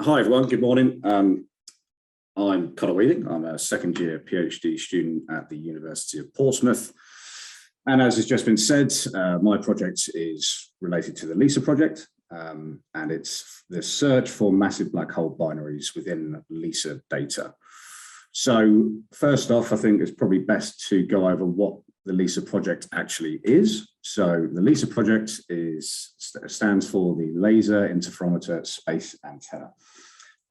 Hi everyone, good morning. I'm Conor Weaving. I'm a second year PhD student at the University of Portsmouth. And as has just been said, my project is related to the LISA project, and it's the search for massive black hole binaries within LISA data. So first off, I think it's probably best to go over what the LISA project actually is. So the LISA project stands for the Laser Interferometer Space Antenna.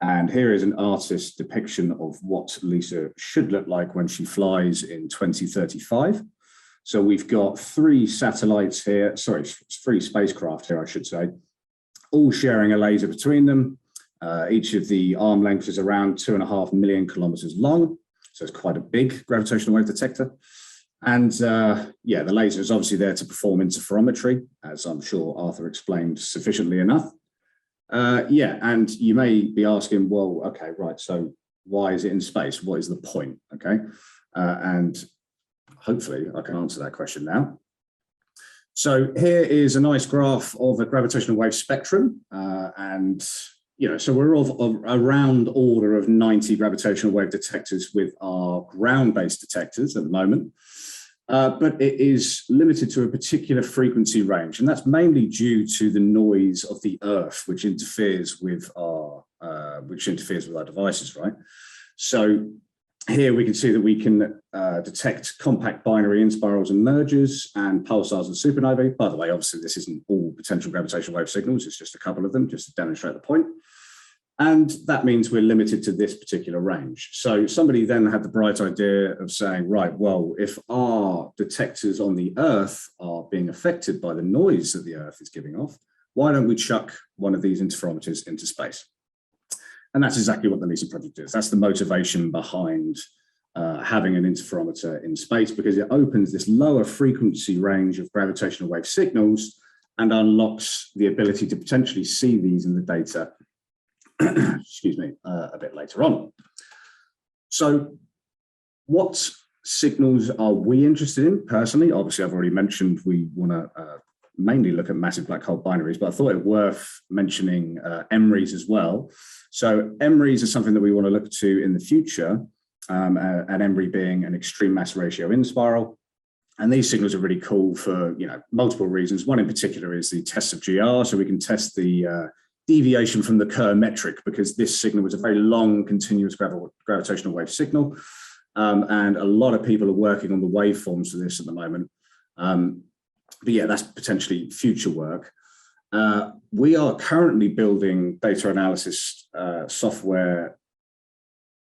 And here is an artist's depiction of what LISA should look like when she flies in 2035. So we've got three satellites here, three spacecraft here, I should say, all sharing a laser between them. Each of the arm lengths is around 2.5 million kilometers long. So it's quite a big gravitational wave detector. And yeah, the laser is obviously there to perform interferometry, as I'm sure Arthur explained sufficiently enough. Yeah, and you may be asking, well, okay, right, so why is it in space? What is the point? Okay, and hopefully I can answer that question now. So here is a nice graph of a gravitational wave spectrum, and so we're of around order of 90 gravitational wave detectors with our ground-based detectors at the moment. But it is limited to a particular frequency range, and that's mainly due to the noise of the Earth, which interferes with our devices, right? So here we can see that we can detect compact binary inspirals and mergers and pulsars and supernovae. By the way, obviously this isn't all potential gravitational wave signals; it's just a couple of them, just to demonstrate the point. And that means we're limited to this particular range. So somebody then had the bright idea of saying, right, well, if our detectors on the Earth are being affected by the noise that the Earth is giving off, why don't we chuck one of these interferometers into space? And that's exactly what the LISA project is. That's the motivation behind having an interferometer in space, because it opens this lower frequency range of gravitational wave signals and unlocks the ability to potentially see these in the data excuse me, a bit later on. So what signals are we interested in personally? Obviously, I've already mentioned we want to mainly look at massive black hole binaries, but I thought it worth mentioning MBHBs as well. So MBHBs is something that we want to look to in the future, an MBHB being an extreme mass ratio inspiral. And these signals are really cool for multiple reasons. One in particular is the test of GR, so we can test the deviation from the Kerr metric, because this signal was a very long continuous gravitational wave signal. And a lot of people are working on the waveforms for this at the moment. But yeah, that's potentially future work. We are currently building data analysis software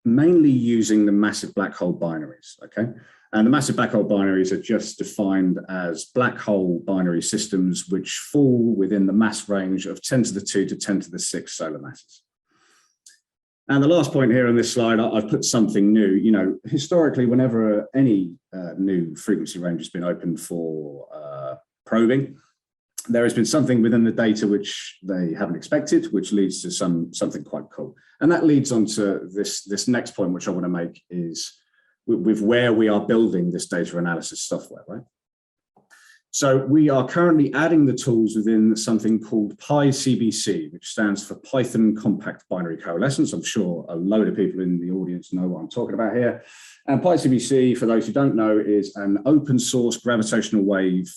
mainly using the massive black hole binaries, okay? And the massive black hole binaries are just defined as black hole binary systems which fall within the mass range of 10 to the 2 to 10 to the 6 solar masses. And the last point here on this slide, I've put something new. Historically, whenever any new frequency range has been opened for probing, there has been something within the data which they haven't expected, which leads to something quite cool. And that leads on to this next point, which I want to make, is with where we are building this data analysis software, right? So we are currently adding the tools within something called PyCBC, which stands for Python Compact Binary Coalescence. I'm sure a load of people in the audience know what I'm talking about here. And PyCBC, for those who don't know, is an open source gravitational wave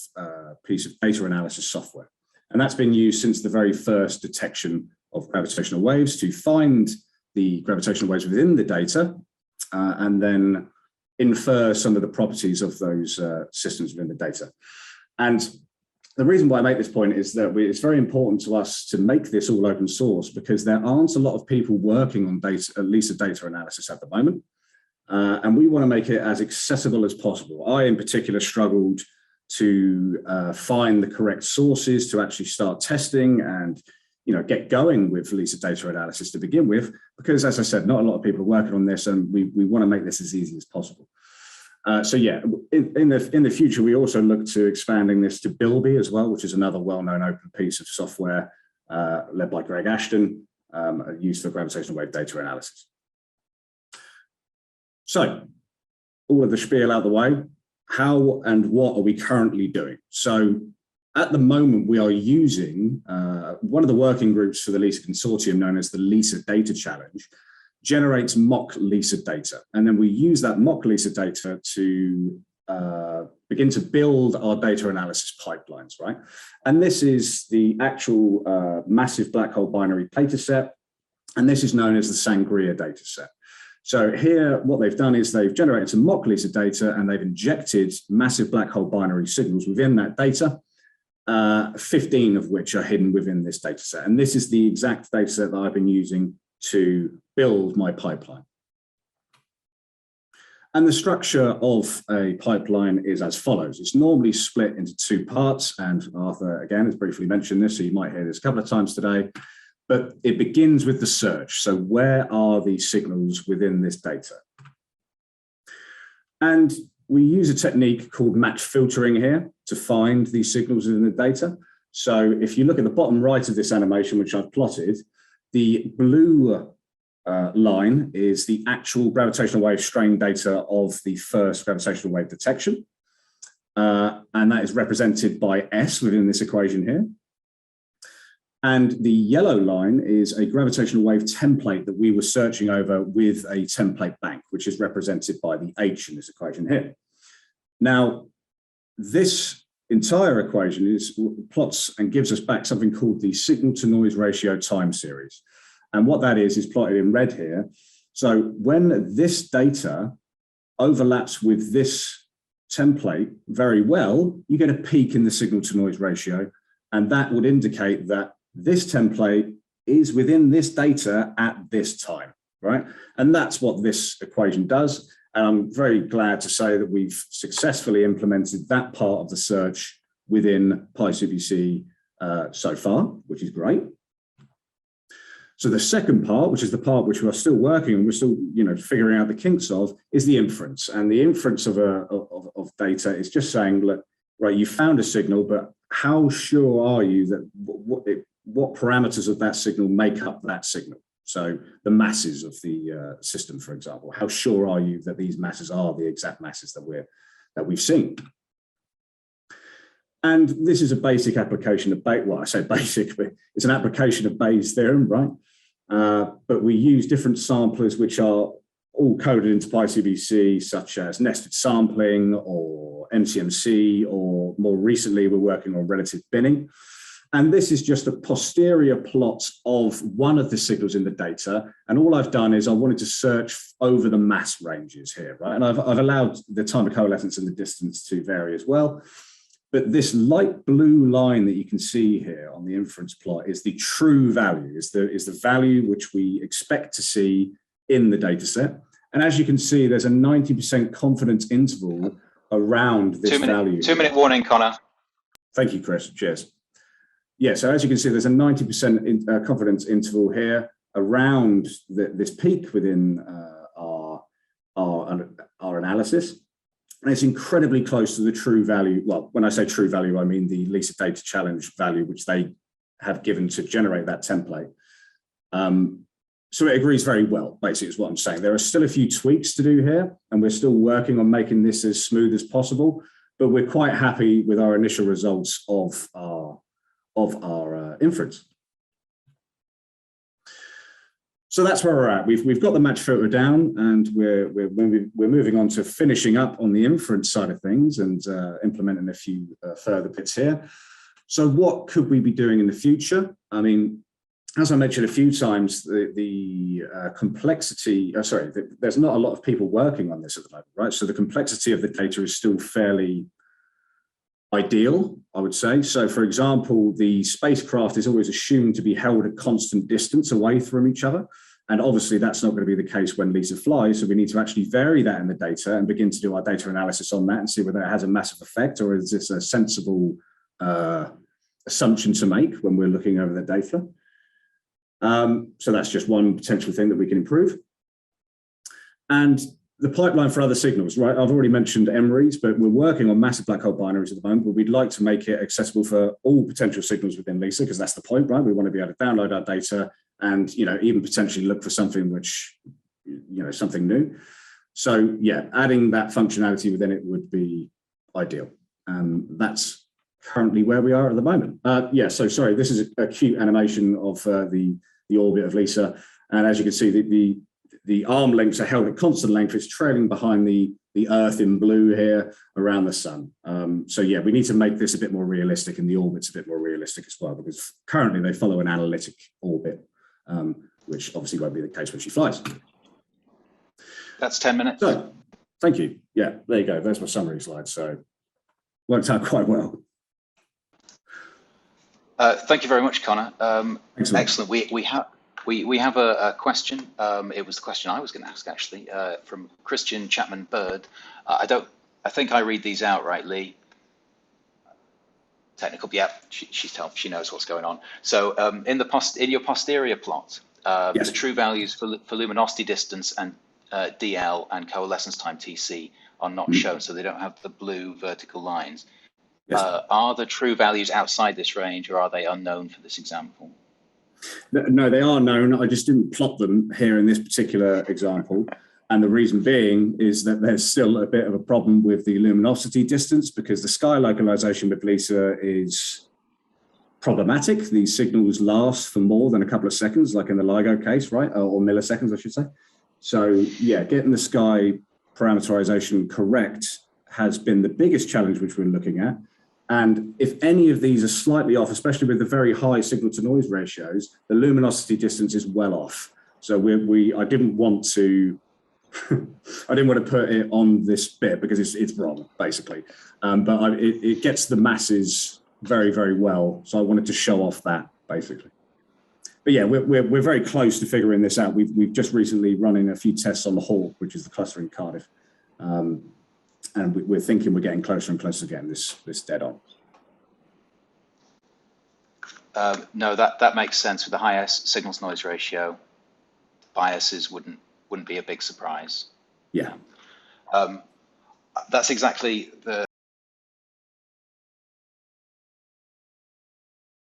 piece of data analysis software. And that's been used since the very first detection of gravitational waves to find the gravitational waves within the data and then infer some of the properties of those systems within the data. And the reason why I make this point is that it's very important to us to make this all open source, because there aren't a lot of people working on LISA data analysis at the moment. And we want to make it as accessible as possible. I, in particular, struggled to find the correct sources to actually start testing and get going with LISA data analysis to begin with, because, as I said, not a lot of people are working on this, and we want to make this as easy as possible. So yeah, in the future, we also look to expanding this to Bilby as well, which is another well-known open piece of software led by Greg Ashton, used for gravitational wave data analysis. So all of the spiel out of the way, how and what are we currently doing? So at the moment, we are using one of the working groups for the LISA consortium, known as the LISA Data Challenge, generates mock LISA data. And then we use that mock LISA data to begin to build our data analysis pipelines, right? And this is the actual massive black hole binary data set. And this is known as the Sangria data set. So here, what they've done is they've generated some mock LISA data and they've injected massive black hole binary signals within that data, 15 of which are hidden within this data set. And this is the exact data set that I've been using to build my pipeline. And the structure of a pipeline is as follows. It's normally split into two parts, and Arthur, again, has briefly mentioned this, so you might hear this a couple of times today, but it begins with the search. So where are the signals within this data? And we use a technique called match filtering here to find these signals within the data. So if you look at the bottom right of this animation, which I've plotted, the blue line is the actual gravitational wave strain data of the first gravitational wave detection. And that is represented by S within this equation here. And the yellow line is a gravitational wave template that we were searching over with a template bank, which is represented by the H in this equation here. Now, this entire equation plots and gives us back something called the signal to noise ratio time series. And what that is plotted in red here. So when this data overlaps with this template very well, you get a peak in the signal to noise ratio. And that would indicate that this template is within this data at this time, right? And that's what this equation does. And I'm very glad to say that we've successfully implemented that part of the search within PyCBC so far, which is great. So the second part, which is the part which we're still working on, we're still, figuring out the kinks of, is the inference. And the inference of data is just saying, look, right, you found a signal, but how sure are you that what parameters of that signal make up that signal? So the masses of the system, for example, how sure are you that these masses are the exact masses that we've seen? And this is a basic application of Bayes. Well, I say basic, but it's an application of Bayes' theorem, right? But we use different samplers which are all coded into PyCBC, such as nested sampling or MCMC, or more recently, we're working on relative binning. And this is just a posterior plot of one of the signals in the data. And all I've done is I wanted to search over the mass ranges here, right? And I've allowed the time of coalescence and the distance to vary as well. But this light blue line that you can see here on the inference plot is the true value, is the value which we expect to see in the data set. And as you can see, there's a 90% confidence interval around this value. 2-minute warning, Connor. Thank you, Chris. Cheers. Yeah, so as you can see, there's a 90% confidence interval here around this peak within our analysis. And it's incredibly close to the true value. Well, when I say true value, I mean the LISA Data Challenge value, which they have given to generate that template. So it agrees very well, basically, is what I'm saying. There are still a few tweaks to do here, and we're still working on making this as smooth as possible, but we're quite happy with our initial results of our inference. So that's where we're at. We've got the match filter down, and we're moving on to finishing up on the inference side of things and implementing a few further bits here. So what could we be doing in the future? I mean, as I mentioned a few times, the complexity, there's not a lot of people working on this at the moment, right? So the complexity of the data is still fairly ideal, I would say. So for example, the spacecraft is always assumed to be held at constant distance away from each other. And obviously that's not going to be the case when LISA flies. So we need to actually vary that in the data and begin to do our data analysis on that and see whether it has a massive effect, or is this a sensible assumption to make when we're looking over the data. So that's just one potential thing that we can improve. And the pipeline for other signals, right? I've already mentioned MBHBs, but we're working on massive black hole binaries at the moment, but we'd like to make it accessible for all potential signals within LISA, because that's the point, right? We want to be able to download our data and, even potentially look for something which, something new. So yeah, adding that functionality within it would be ideal. That's currently where we are at the moment. Yeah, so sorry, this is a cute animation of the orbit of LISA. And as you can see, the arm lengths are held at constant length. It's trailing behind the Earth in blue here around the sun. So yeah, we need to make this a bit more realistic, and the orbit's a bit more realistic as well, because currently they follow an analytic orbit, which obviously won't be the case when she flies. That's 10 minutes. So, thank you. Yeah, there you go. There's my summary slide. So worked out quite well. Thank you very much, Connor. Excellent. We have a question. It was the question I was going to ask, actually, from Christian Chapman Bird. I think I read these out right, Lee. Technical, yeah, she knows what's going on. So in your posterior plot, Yes. the true values for luminosity distance and DL and coalescence time TC are not shown, so they don't have the blue vertical lines. Yes. Are the true values outside this range, or are they unknown for this example? No, they are known. I just didn't plot them here in this particular example. And the reason being is that there's still a bit of a problem with the luminosity distance, because the sky localization with LISA is problematic. These signals last for more than a couple of seconds, like in the LIGO case, right? Or milliseconds, I should say. So yeah, getting the sky parameterization correct has been the biggest challenge which we're looking at. And if any of these are slightly off, especially with the very high signal to noise ratios, the luminosity distance is well off. So I didn't want to put it on this bit because it's wrong, basically. But it gets the masses very, very well. So I wanted to show off that, basically. But yeah, we're very close to figuring this out. We've just recently run in a few tests on the Hawk, which is the cluster in Cardiff. And we're thinking we're getting closer and closer to getting this dead on. No, that makes sense. With the high signal to noise ratio, biases wouldn't be a big surprise. Yeah. That's exactly the